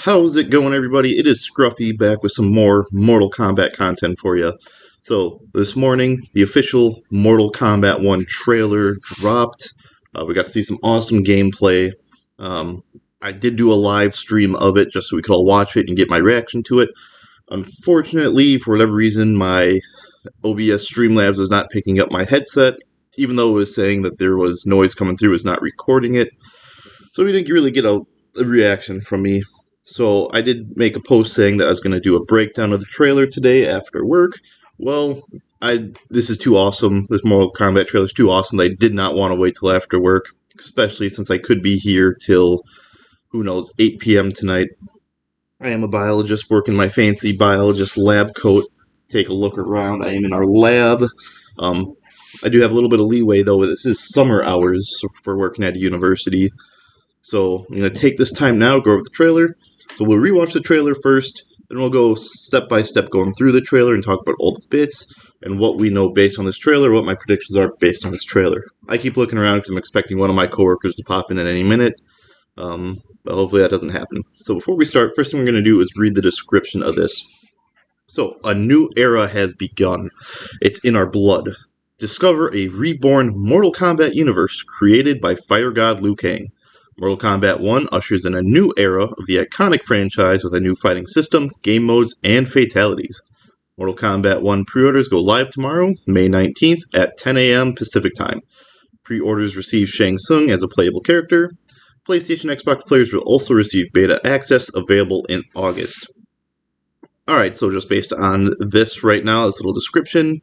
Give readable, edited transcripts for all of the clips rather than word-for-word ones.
How's it going, everybody? It is Scruffy back with some more Mortal Kombat content for you. So, this morning, the official Mortal Kombat 1 trailer dropped. We got to see some awesome gameplay. I did do a live stream of it just so we could all watch it and get my reaction to it. Unfortunately, for whatever reason, my OBS Streamlabs was not picking up my headset, even though it was saying that there was noise coming through, it was not recording it. So we didn't really get a reaction from me. So I did make a post saying that I was going to do a breakdown of the trailer today after work. Well, this is too awesome. This Mortal Kombat trailer is too awesome that I did not want to wait till after work, especially since I could be here till, who knows, 8 p.m. tonight. I am a biologist working my fancy biologist lab coat. Take a look around. I am in our lab. I do have a little bit of leeway, though. This is summer hours for working at a university. So I'm going to take this time now, go over the trailer. So we'll rewatch the trailer first, then we'll go step by step going through the trailer and talk about all the bits and what we know based on this trailer, what my predictions are based on this trailer. I keep looking around because I'm expecting one of my coworkers to pop in at any minute, but hopefully that doesn't happen. So before we start, first thing we're going to do is read the description of this. So, a new era has begun. It's in our blood. Discover a reborn Mortal Kombat universe created by Fire God Liu Kang. Mortal Kombat 1 ushers in a new era of the iconic franchise with a new fighting system, game modes, and fatalities. Mortal Kombat 1 pre-orders go live tomorrow, May 19th at 10 a.m. Pacific Time. Pre-orders receive Shang Tsung as a playable character. PlayStation Xbox players will also receive beta access available in August. Alright, so just based on this right now, this little description,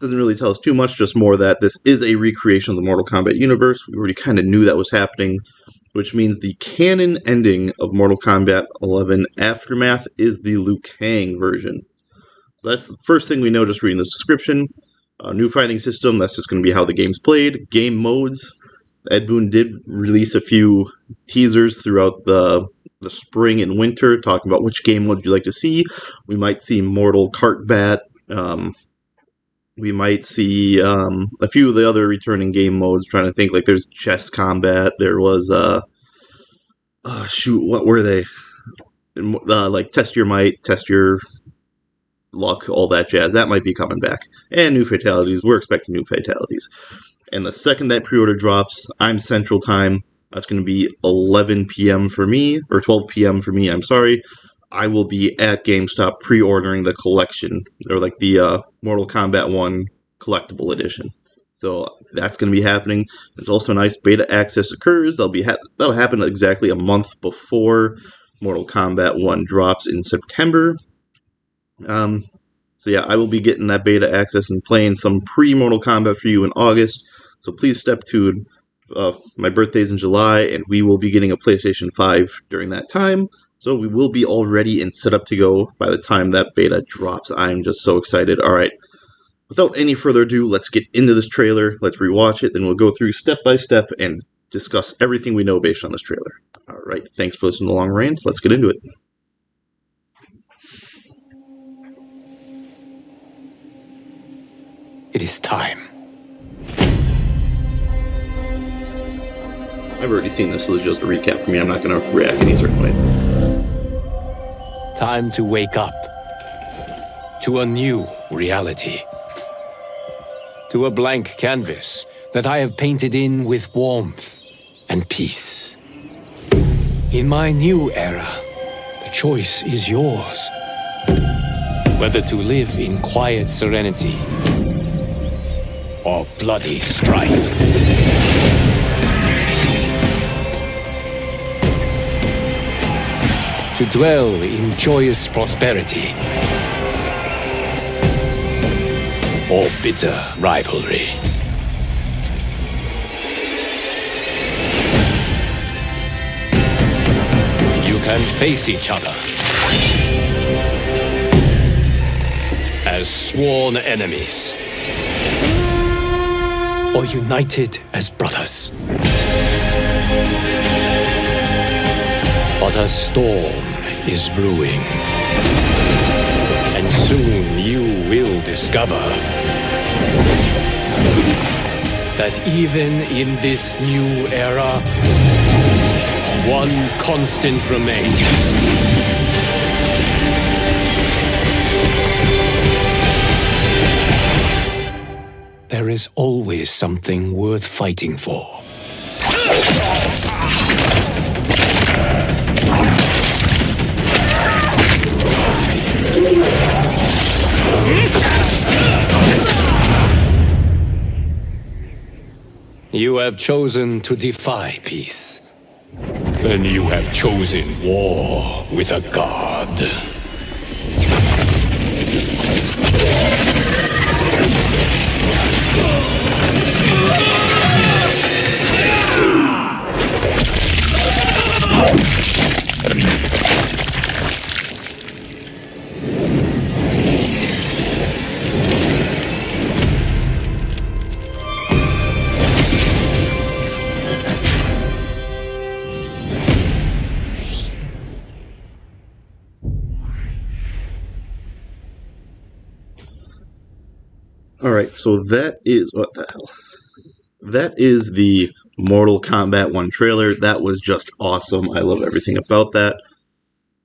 doesn't really tell us too much, just more that this is a recreation of the Mortal Kombat universe. We already kind of knew that was happening, which means the canon ending of Mortal Kombat 11 Aftermath is the Liu Kang version. So that's the first thing we know just reading the description. New fighting system, that's just going to be how the game's played. Game modes, Ed Boon did release a few teasers throughout the spring and winter, talking about which game mode you'd like to see. We might see Mortal Kombat. We might see a few of the other returning game modes. Trying to think, like there's chess combat. There was what were they? Like test your might, test your luck, all that jazz. That might be coming back. And new fatalities. We're expecting new fatalities. And the second that pre-order drops, I'm Central Time. That's going to be 11 p.m. for me, or 12 p.m. for me. I'm sorry. I will be at GameStop pre-ordering the collection, or like the Mortal Kombat 1 collectible edition. So that's going to be happening. There's also nice beta access occurs. That'll happen exactly a month before Mortal Kombat 1 drops in September. So yeah, I will be getting that beta access and playing some pre-Mortal Kombat for you in August. So please step tuned. My birthday's in July, and we will be getting a PlayStation 5 during that time. So we will be all ready and set up to go by the time that beta drops. I'm just so excited. All right. Without any further ado, let's get into this trailer. Let's rewatch it. Then we'll go through step by step and discuss everything we know based on this trailer. All right. Thanks for listening to Long Range. Let's get into it. It is time. I've already seen this, so this is just a recap for me. I'm not going to react any certain way. Time to wake up to a new reality. To a blank canvas that I have painted in with warmth and peace. In my new era, the choice is yours. Whether to live in quiet serenity or bloody strife. To dwell in joyous prosperity or bitter rivalry. You can face each other as sworn enemies or united as brothers. But a storm is brewing, and soon you will discover that even in this new era, One constant remains. There is always something worth fighting for. You have chosen to defy peace. Then you have chosen war with a god. Alright, so that is... what the hell? That is the Mortal Kombat 1 trailer. That was just awesome. I love everything about that.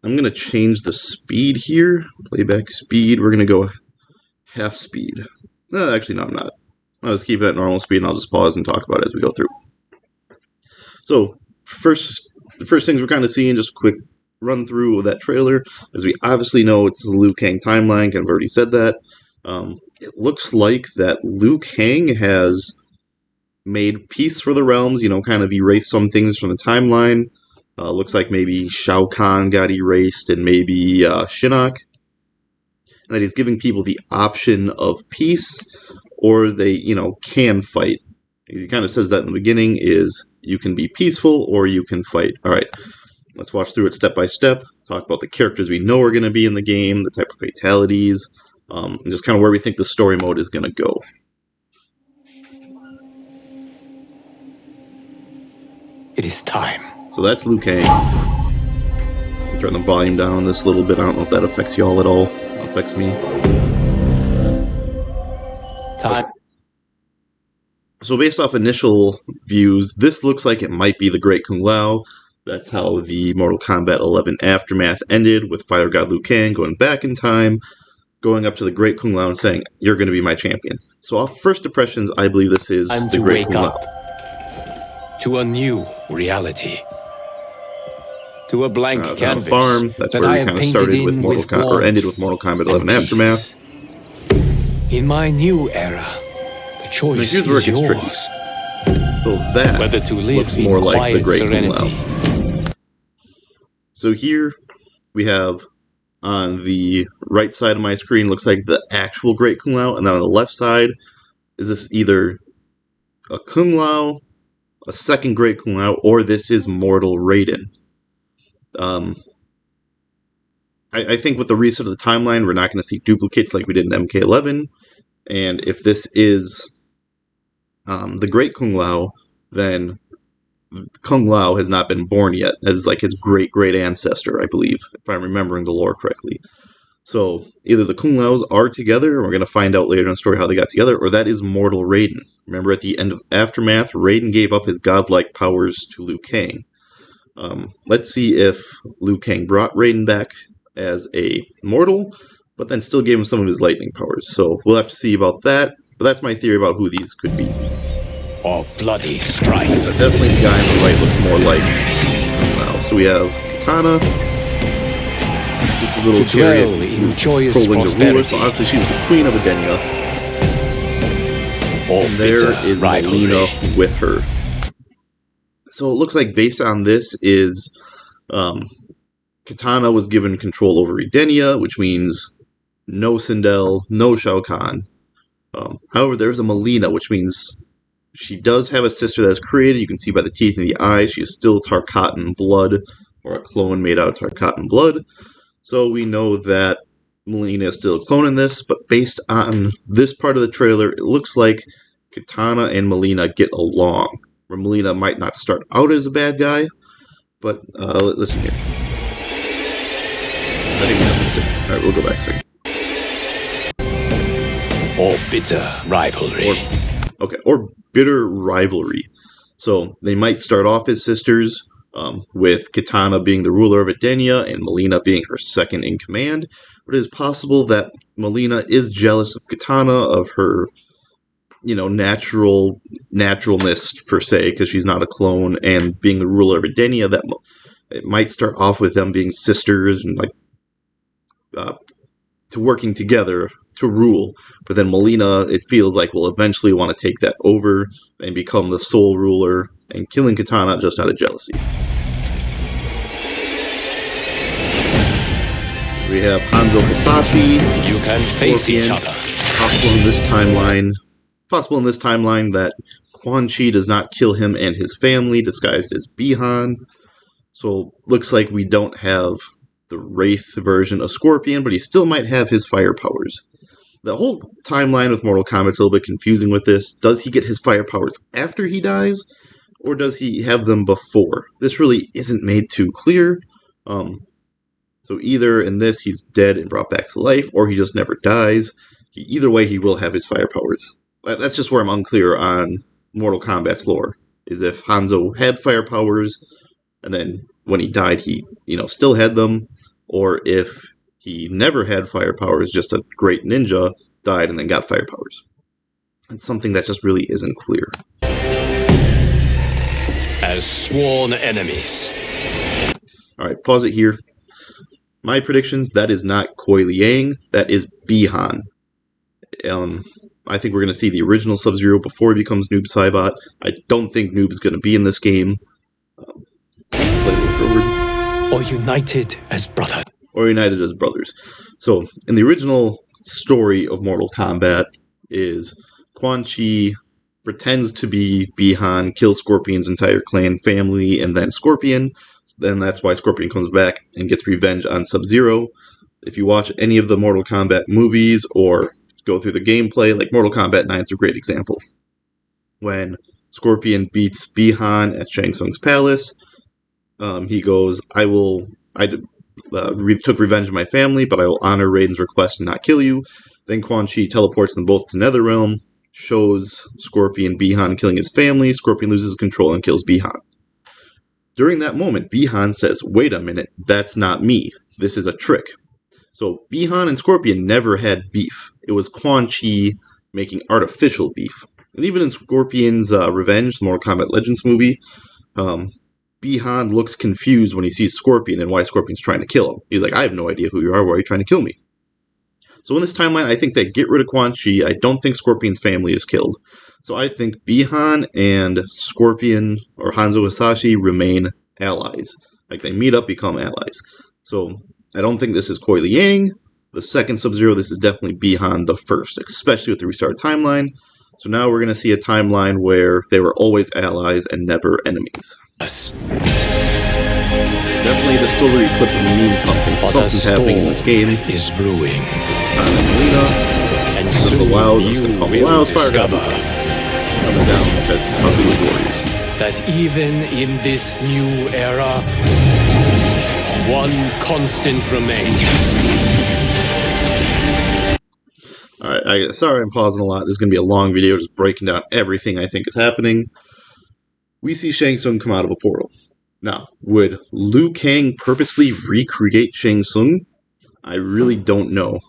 I'm going to change the speed here. Playback speed. We're going to go half speed. Actually, no, I'm not. I'll just keep it at normal speed, and I'll just pause and talk about it as we go through. So, the first things we're kind of seeing, just a quick run through of that trailer. As we obviously know, it's the Liu Kang timeline. I've already said that. It looks like that Liu Kang has made peace for the realms, kind of erased some things from the timeline. Looks like maybe Shao Kahn got erased and maybe Shinnok. And that he's giving people the option of peace, or they, can fight. He kind of says that in the beginning is you can be peaceful or you can fight. Alright, let's watch through it step by step, talk about the characters we know are going to be in the game, the type of fatalities, and just kind of where we think the story mode is going to go. It is time. So that's Liu Kang. Turn the volume down on this a little bit. I don't know if that affects y'all at all. It affects me. Time. So based off initial views, this looks like it might be the Great Kung Lao. That's how the Mortal Kombat 11 Aftermath ended, with Fire God Liu Kang going back in time, going up to the Great Kung Lao and saying, "You're going to be my champion." So off first impressions, I believe this is the Great Kung Lao. To a new reality. To a blank canvas farm. That's that where I we have kind of painted started with in Mortal with Kombat, or ended with Mortal Kombat 11 Aftermath. In my new era, the choice here's where it is gets yours. tricky. So that Whether to live looks in more like the quiet Great serenity. Kung Lao. So here we have on the right side of my screen looks like the actual Great Kung Lao, and then on the left side is this either a Kung Lao, a second Great Kung Lao, or this is Mortal Raiden. I think with the reset of the timeline, we're not going to see duplicates like we did in MK11, and if this is the Great Kung Lao, then Kung Lao has not been born yet, as like his great ancestor, I believe, if I'm remembering the lore correctly. So either the Kung Laos are together, and we're going to find out later in the story how they got together, or that is Mortal Raiden. Remember at the end of Aftermath, Raiden gave up his godlike powers to Liu Kang. Let's see if Liu Kang brought Raiden back as a mortal, but then still gave him some of his lightning powers. So we'll have to see about that, but that's my theory about who these could be. Or bloody strife. Definitely the guy on the right looks more like Kung Lao. So we have Katana. This is little chariot in joyous controlling the ruler, prosperity. so obviously she's the queen of Edenia. And there is Melina with her. So it looks like based on this is Katana was given control over Edenia, which means no Sindel, no Shao Kahn. However, there's a Melina, which means she does have a sister that's created. You can see by the teeth and the eyes, she is still Tarkatan blood, or a clone made out of Tarkatan blood. So we know that Melina is still a clone in this, but based on this part of the trailer, it looks like Katana and Melina get along. Where Melina might not start out as a bad guy, but listen here. I think we have this thing. Alright, we'll go back a second. Or bitter rivalry. Or bitter rivalry. So they might start off as sisters, with Kitana being the ruler of Edenia and Melina being her second in command. But it is possible that Melina is jealous of Kitana, of her, naturalness, per se, because she's not a clone, and being the ruler of Edenia, that it might start off with them being sisters and uh, to working together to rule. But then Melina, it feels like, will eventually want to take that over and become the sole ruler and killing Kitana just out of jealousy. We have Hanzo Hasashi. You can face each other. Possible in this timeline that Quan Chi does not kill him and his family disguised as Bihan. So looks like we don't have the Wraith version of Scorpion, but he still might have his fire powers. The whole timeline with Mortal Kombat's a little bit confusing with this. Does he get his fire powers after he dies, or does he have them before? This really isn't made too clear. So either in this he's dead and brought back to life, or he just never dies. Either way, he will have his fire powers. That's just where I'm unclear on Mortal Kombat's lore, is if Hanzo had fire powers, and then when he died he, still had them, or if he never had fire powers, just a great ninja, died and then got fire powers. It's something that just really isn't clear. As sworn enemies. Alright, pause it here. My predictions, that is not Kuei Liang, that is Bihan. I think we're going to see the original Sub-Zero before he becomes Noob Saibot. I don't think Noob is going to be in this game. Or united as brothers. So, in the original story of Mortal Kombat is Quan Chi pretends to be Bihan, kills Scorpion's entire clan family, and then Scorpion. Then that's why Scorpion comes back and gets revenge on Sub-Zero. If you watch any of the Mortal Kombat movies or go through the gameplay, like Mortal Kombat 9 is a great example. When Scorpion beats Bihan at Shang Tsung's palace, he goes, I took revenge on my family, but I will honor Raiden's request and not kill you. Then Quan Chi teleports them both to Netherrealm, shows Scorpion Bihan killing his family. Scorpion loses control and kills Bihan. During that moment, Bihan says, wait a minute, that's not me. This is a trick. So Bihan and Scorpion never had beef. It was Quan Chi making artificial beef. And even in Scorpion's Revenge, the Mortal Kombat Legends movie, Bihan looks confused when he sees Scorpion and why Scorpion's trying to kill him. He's like, I have no idea who you are. Why are you trying to kill me? So in this timeline, I think they get rid of Quan Chi. I don't think Scorpion's family is killed. So I think Bihan and Scorpion or Hanzo Hasashi remain allies. Like, they meet up, become allies. So I don't think this is Kuei Liang, the second Sub-Zero. This is definitely Bihan the first, especially with the restart timeline. So now we're going to see a timeline where they were always allies and never enemies. Yes. Definitely the solar eclipse means something. So something's happening in this game. Is brewing. Melina, And soon the Wilds, you will will discover coming down at Ugly Warriors. that even in this new era, one constant remains. Alright, sorry I'm pausing a lot. This is going to be a long video just breaking down everything I think is happening. We see Shang Tsung come out of a portal. Now, would Liu Kang purposely recreate Shang Tsung? I really don't know.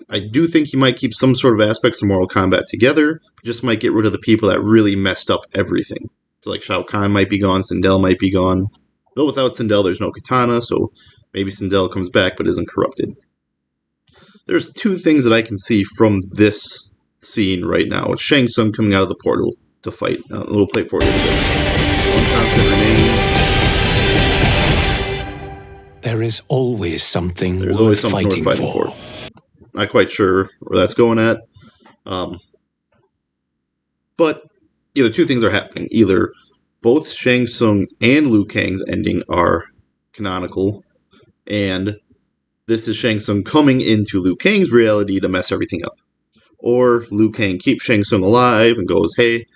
I do think he might keep some sort of aspects of Mortal Kombat together, but just might get rid of the people that really messed up everything. So like Shao Kahn might be gone, Sindel might be gone. Though without Sindel there's no Kitana, so maybe Sindel comes back but isn't corrupted. There's two things that I can see from this scene right now, with Shang Tsung coming out of the portal to fight. We'll play it for you. One constant remains. There is always something There's worth always something fighting, worth fighting for. Not quite sure where that's going at. But either two things are happening. Either both Shang Tsung and Liu Kang's ending are canonical, and this is Shang Tsung coming into Liu Kang's reality to mess everything up. Or Liu Kang keeps Shang Tsung alive and goes, hey,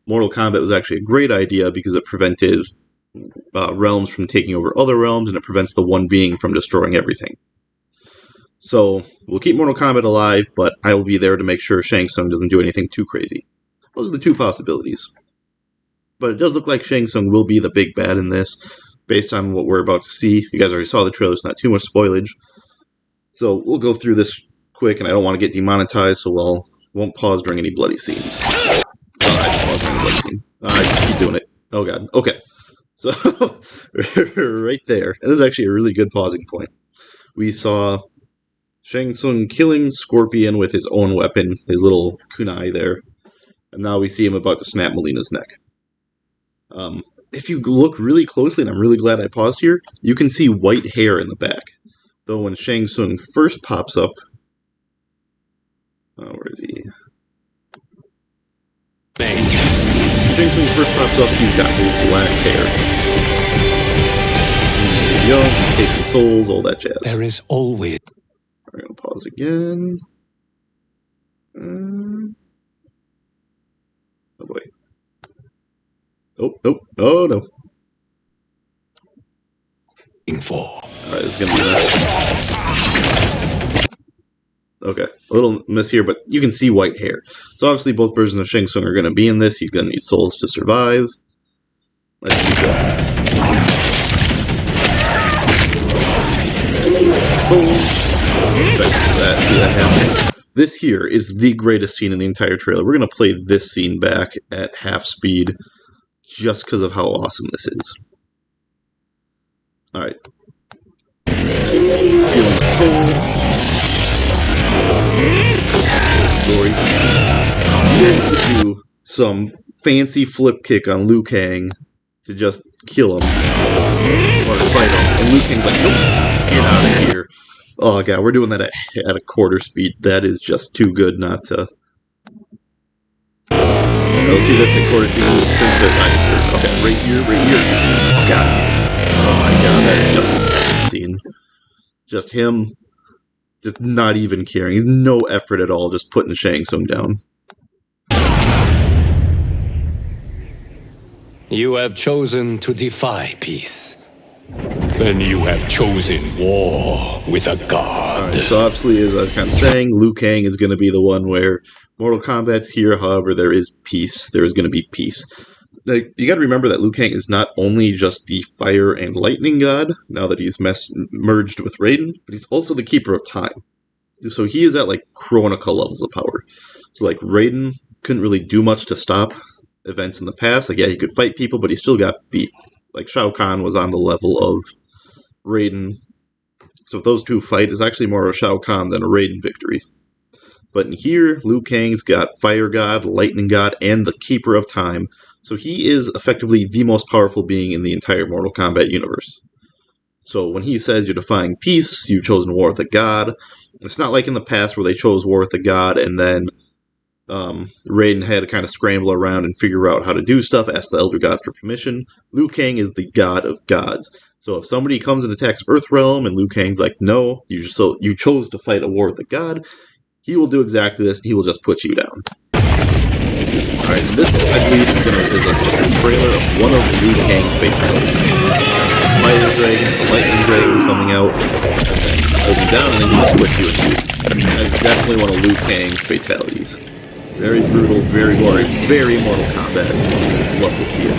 Mortal Kombat was actually a great idea because it prevented realms from taking over other realms, and it prevents the one being from destroying everything. So, we'll keep Mortal Kombat alive, but I will be there to make sure Shang Tsung doesn't do anything too crazy. Those are the two possibilities. But it does look like Shang Tsung will be the big bad in this, based on what we're about to see. You guys already saw the trailer, it's not too much spoilage. So we'll go through this quick, and I don't want to get demonetized, so won't pause during any bloody scenes. I pause during the bloody scene. I keep doing it. Oh god. Okay. So, right there. And this is actually a really good pausing point. We saw Shang Tsung killing Scorpion with his own weapon, his little kunai there. And now we see him about to snap Melina's neck. If you look really closely, and I'm really glad I paused here, you can see white hair in the back. Though when Shang Tsung first pops up... where is he? Shang Tsung first pops up, he's got his black hair. He's young, he's taking souls, all that jazz. There is always... We're going to pause again. Oh boy. Oh, nope. Oh no. Alright, this is going to be that. Okay, a little miss here, but you can see white hair. So obviously both versions of Shang Tsung are going to be in this. He's going to need souls to survive. Let's see souls. See that happen. This here is the greatest scene in the entire trailer. We're going to play this scene back at half speed just because of how awesome this is. Alright. Stealing the soul. Glory. Then to do some fancy flip kick on Liu Kang to just kill him. Or fight him. And Liu Kang's like, nope, get out of here. Oh god, we're doing that at a quarter speed. That is just too good not to... I'll see this at quarter speed. Okay, right here. Oh god. Oh my god, that is just an epic scene. Just him, just not even caring. No effort at all, just putting Shang Tsung down. You have chosen to defy peace. Then you have chosen war with a god. Alright, so obviously, as I was kind of saying, Liu Kang is going to be the one where Mortal Kombat's here, however, there is peace. There is going to be peace. Now, you got to remember that Liu Kang is not only just the fire and lightning god, now that he's merged with Raiden, but he's also the keeper of time. So he is at, like, Chronica levels of power. So, like, Raiden couldn't really do much to stop events in the past. Like, yeah, he could fight people, but he still got beat. Like, Shao Kahn was on the level of Raiden. So if those two fight, it's actually more of a Shao Kahn than a Raiden victory. But in here, Liu Kang's got Fire God, Lightning God, and the Keeper of Time. So he is effectively the most powerful being in the entire Mortal Kombat universe. So when he says you're defying peace, you've chosen war with a god, it's not like in the past where they chose war with a god and then Raiden had to kind of scramble around and figure out how to do stuff, ask the Elder Gods for permission. Liu Kang is the god of gods. So if somebody comes and attacks Earthrealm and Liu Kang's like, no, you chose to fight a war with a god, he will do exactly this and he will just put you down. Alright, this, I believe, is just a trailer of one of Liu Kang's fatalities. Fire Dragon, the Lightning Dragon coming out, and then holding down, and then you just switch to it. That is definitely one of Liu Kang's fatalities. Very brutal, very gory, very Mortal Kombat. Love to see it.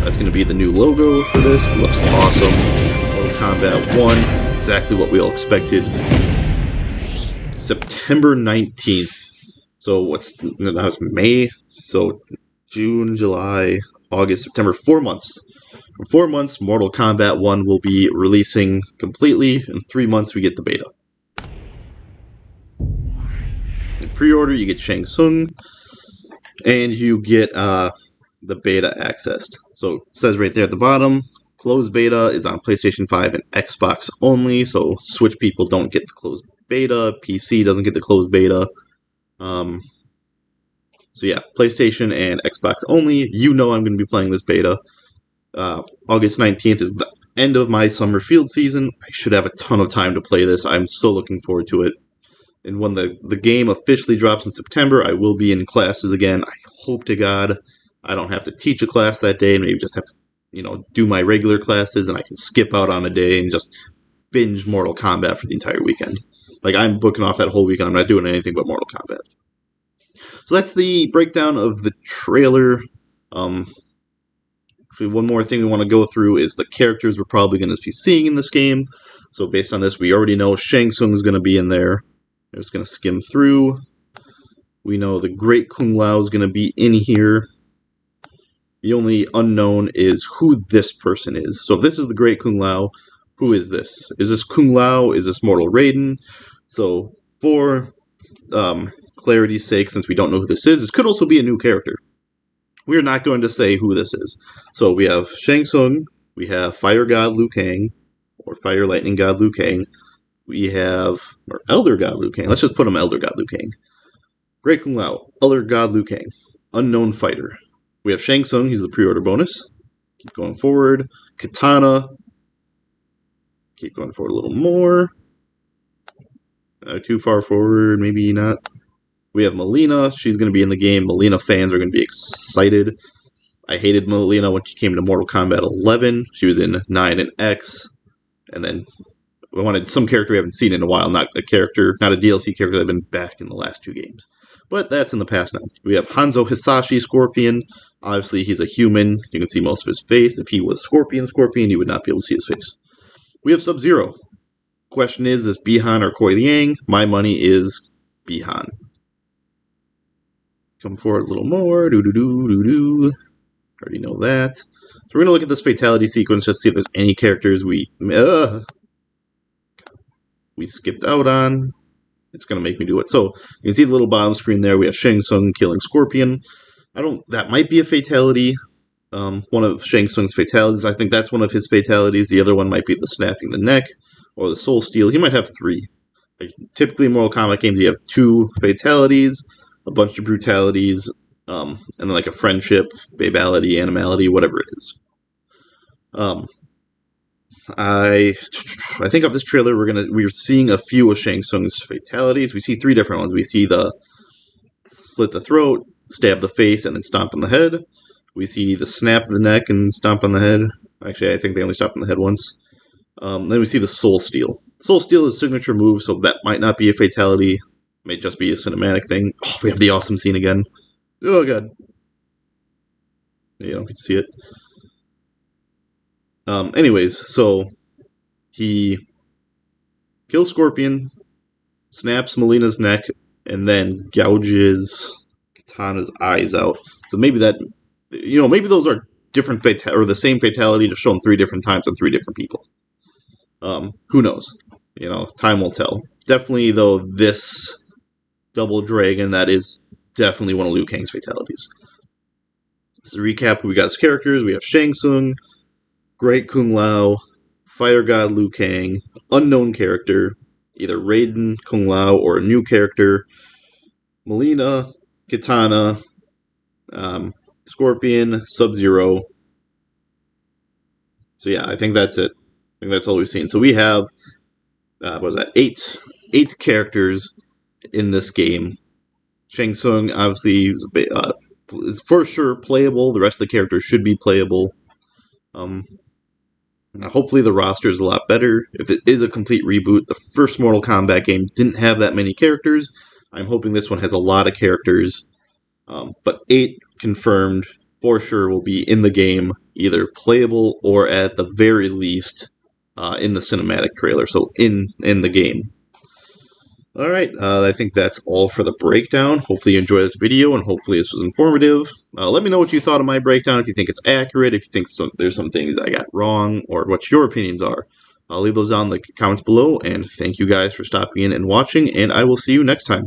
That's going to be the new logo for this. Looks awesome. Mortal Kombat 1, exactly what we all expected. September 19th. So that was May. So June, July, August, September, 4 months. For 4 months, Mortal Kombat 1 will be releasing completely. In 3 months, we get the beta. In pre-order, you get Shang Tsung, and you get the beta accessed. So it says right there at the bottom, closed beta is on PlayStation 5 and Xbox only, so Switch people don't get the closed beta, PC doesn't get the closed beta. So yeah, PlayStation and Xbox only. You know I'm going to be playing this beta. August 19th is the end of my summer field season. I should have a ton of time to play this. I'm so looking forward to it. And when the game officially drops in September, I will be in classes again. I hope to God I don't have to teach a class that day and maybe just have to, do my regular classes and I can skip out on a day and just binge Mortal Kombat for the entire weekend. Like, I'm booking off that whole weekend. I'm not doing anything but Mortal Kombat. So that's the breakdown of the trailer. One more thing we want to go through is the characters we're probably going to be seeing in this game. So based on this, we already know Shang Tsung is going to be in there. I'm just going to skim through. We know the Great Kung Lao is going to be in here. The only unknown is who this person is. So if this is the Great Kung Lao, who is this? Is this Kung Lao? Is this Mortal Raiden? So for clarity's sake, since we don't know who this could also be a new character. We are not going to say who this is. So we have Shang Tsung, we have Fire God Liu Kang, or Fire Lightning God Liu Kang. We have, or Elder God Liu Kang. Let's just put him Elder God Liu Kang. Great Kung Lao, Elder God Liu Kang, Unknown Fighter. We have Shang Tsung, he's the pre-order bonus. Keep going forward. Katana. Keep going forward a little more. Too far forward, maybe not. We have Melina. She's going to be in the game. Melina fans are going to be excited. I hated Melina when she came to Mortal Kombat 11. She was in 9 and X. And then we wanted some character we haven't seen in a while. Not a character, not a DLC character that's been back in the last 2 games. But that's in the past now. We have Hanzo Hisashi, Scorpion. Obviously, he's a human. You can see most of his face. If he was Scorpion, you would not be able to see his face. We have Sub-Zero. Question is this Bihan or Kuei Liang? My money is Bihan. Come forward a little more. Do-do-do-do-do. Already know that. So we're going to look at this fatality sequence, just see if there's any characters we skipped out on. It's going to make me do it. So you can see the little bottom screen there. We have Shang Tsung killing Scorpion. That might be a fatality. One of Shang Tsung's fatalities. I think that's one of his fatalities. The other one might be the snapping the neck or the soul steal. He might have 3. Like, typically in Mortal Kombat games, you have 2 fatalities, a bunch of brutalities, and then like a friendship, babality, animality, whatever it is. I think of this trailer, we're seeing a few of Shang Tsung's fatalities. We see 3 different ones. We see the slit the throat, stab the face, and then stomp on the head. We see the snap the neck and stomp on the head. Actually, I think they only stopped on the head once. Then we see the soul steal. Soul steal is a signature move, so that might not be a fatality. It may just be a cinematic thing. Oh, we have the awesome scene again. Oh, God. You don't get to see it. Anyways, so he kills Scorpion, snaps Melina's neck, and then gouges Katana's eyes out. So maybe maybe those are different or the same fatality, just shown 3 different times on 3 different people. Who knows? Time will tell. Definitely, though, this double dragon, that is definitely one of Liu Kang's fatalities. So to recap, we got his characters. We have Shang Tsung, Great Kung Lao, Fire God Liu Kang, unknown character, either Raiden, Kung Lao, or a new character, Melina, Katana, Scorpion, Sub-Zero. So yeah, I think that's it. I think that's all we've seen. So we have, 8 characters in this game. Shang Tsung, obviously, is for sure playable. The rest of the characters should be playable. Hopefully the roster is a lot better. If it is a complete reboot, the first Mortal Kombat game didn't have that many characters. I'm hoping this one has a lot of characters. But 8 confirmed for sure will be in the game, either playable or at the very least in the cinematic trailer, so in the game. Alright, I think that's all for the breakdown. Hopefully you enjoyed this video, and hopefully this was informative. Let me know what you thought of my breakdown, if you think it's accurate, if you think there's some things I got wrong, or what your opinions are. I'll leave those down in the comments below, and thank you guys for stopping in and watching, and I will see you next time.